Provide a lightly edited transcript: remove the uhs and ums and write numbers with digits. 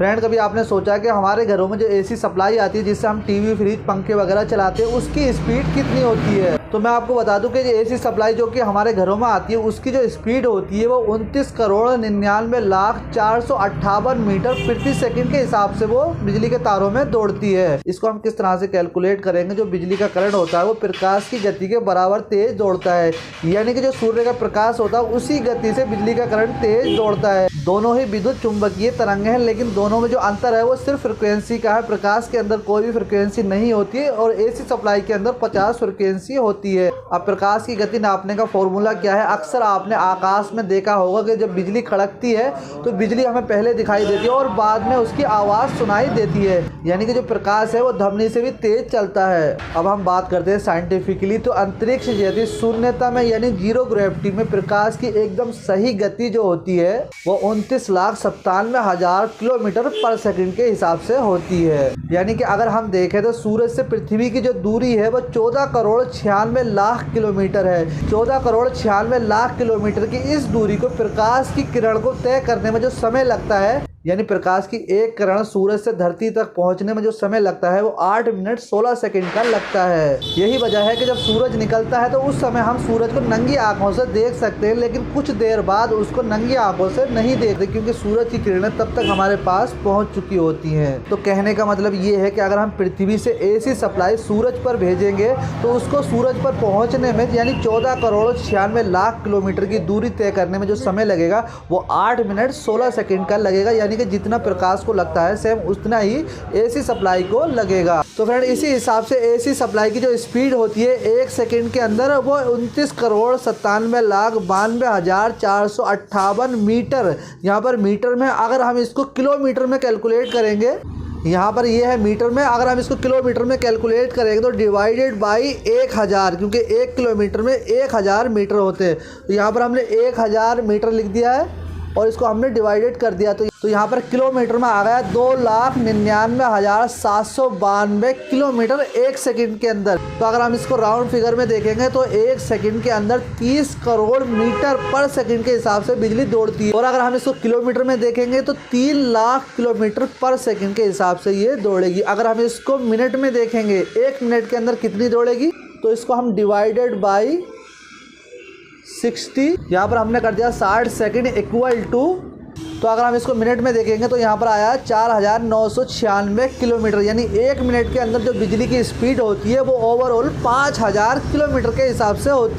Friend, कभी आपने सोचा कि हमारे घरों में जो एसी सप्लाई आती है जिससे हम टीवी, फ्रिज, पंखे वगैरह चलाते हैं उसकी स्पीड कितनी होती है? तो मैं आपको बता दूं कि एसी सप्लाई जो कि हमारे घरों में आती है उसकी जो स्पीड होती है वो 29,99,458 मीटर प्रति सेकंड के हिसाब से वो बिजली के तारों में दौड़ती है। इसको हम किस तरह से कैलकुलेट करेंगे? जो बिजली का करंट होता है वो प्रकाश की गति के बराबर तेज दौड़ता है, यानी कि जो सूर्य का प्रकाश होता है उसी गति से बिजली का करंट तेज दौड़ता है। दोनों ही विद्युत चुंबकीय तरंग हैं, लेकिन दोनों में जो अंतर है वो सिर्फ फ्रिक्वेंसी का है। प्रकाश के अंदर कोई भी फ्रिक्वेंसी नहीं होती है और एसी सप्लाई के अंदर 50 फ्रिक्वेंसी होती है। अब प्रकाश की गति नापने का फॉर्मूला क्या है? अक्सर आपने आकाश में देखा होगा कि जब बिजली खड़कती है तो बिजली हमें पहले दिखाई देती है और बाद में उसकी आवाज़ सुनाई देती है, यानी कि जो प्रकाश है वो ध्वनि से भी तेज चलता है। अब हम बात करते हैं साइंटिफिकली, तो अंतरिक्ष जैसी शून्यता में यानी जीरो ग्रेविटी में प्रकाश की एकदम सही गति जो होती है वो 29,97,000 किलोमीटर पर सेकंड के हिसाब से होती है। यानी कि अगर हम देखें तो सूरज से पृथ्वी की जो दूरी है वो 14,96,00,000 किलोमीटर है। 14,96,00,000 किलोमीटर की इस दूरी को प्रकाश की किरण को तय करने में जो समय लगता है, यानी प्रकाश की एक किरण सूरज से धरती तक पहुंचने में जो समय लगता है वो 8 मिनट 16 सेकंड का लगता है। यही वजह है कि जब सूरज निकलता है तो उस समय हम सूरज को नंगी आंखों से देख सकते हैं, लेकिन कुछ देर बाद उसको नंगी आंखों से नहीं देखते क्योंकि सूरज की किरणें तब तक हमारे पास पहुंच चुकी होती हैं। तो कहने का मतलब ये है कि अगर हम पृथ्वी से एसी सप्लाई सूरज पर भेजेंगे तो उसको सूरज पर पहुँचने में यानी 14,96,00,000 किलोमीटर की दूरी तय करने में जो समय लगेगा वो 8 मिनट 16 सेकंड का लगेगा, यानी कि जितना प्रकाश को लगता है सेम उतना ही एसी सप्लाई को लगेगा। तो फ्रेंड, इसी हिसाब से एसी सप्लाई की जो स्पीड होती है एक सेकंड के अंदर वो 29,97,92,458 मीटर। यहाँ पर मीटर में, अगर हम इसको किलोमीटर में कैलकुलेट करेंगे, यहाँ पर ये है मीटर में, अगर हम इसको किलोमीटर में कैलकुलेट करेंगे तो डिवाइडेड बाई 1000, क्योंकि 1 किलोमीटर में 1000 मीटर होते हैं। तो यहाँ पर हमने 1000 मीटर लिख दिया है और इसको हमने डिवाइडेड कर दिया तो यहाँ पर किलोमीटर में आ गया 2,99,792 किलोमीटर एक सेकंड के अंदर। तो अगर हम इसको राउंड फिगर में देखेंगे तो एक सेकंड के अंदर 30 करोड़ मीटर पर सेकंड के हिसाब से बिजली दौड़ती है, और अगर हम इसको किलोमीटर में देखेंगे तो 3 लाख किलोमीटर पर सेकंड के हिसाब से ये दौड़ेगी। अगर हम इसको मिनट में देखेंगे, 1 मिनट के अंदर कितनी दौड़ेगी, तो इसको हम डिवाइडेड बाई 60, यहाँ पर हमने कर दिया 60 सेकंड इक्वल टू, तो अगर हम इसको मिनट में देखेंगे तो यहाँ पर आया 4,996 किलोमीटर, यानी 1 मिनट के अंदर जो बिजली की स्पीड होती है वो ओवरऑल 5,000 किलोमीटर के हिसाब से होती है।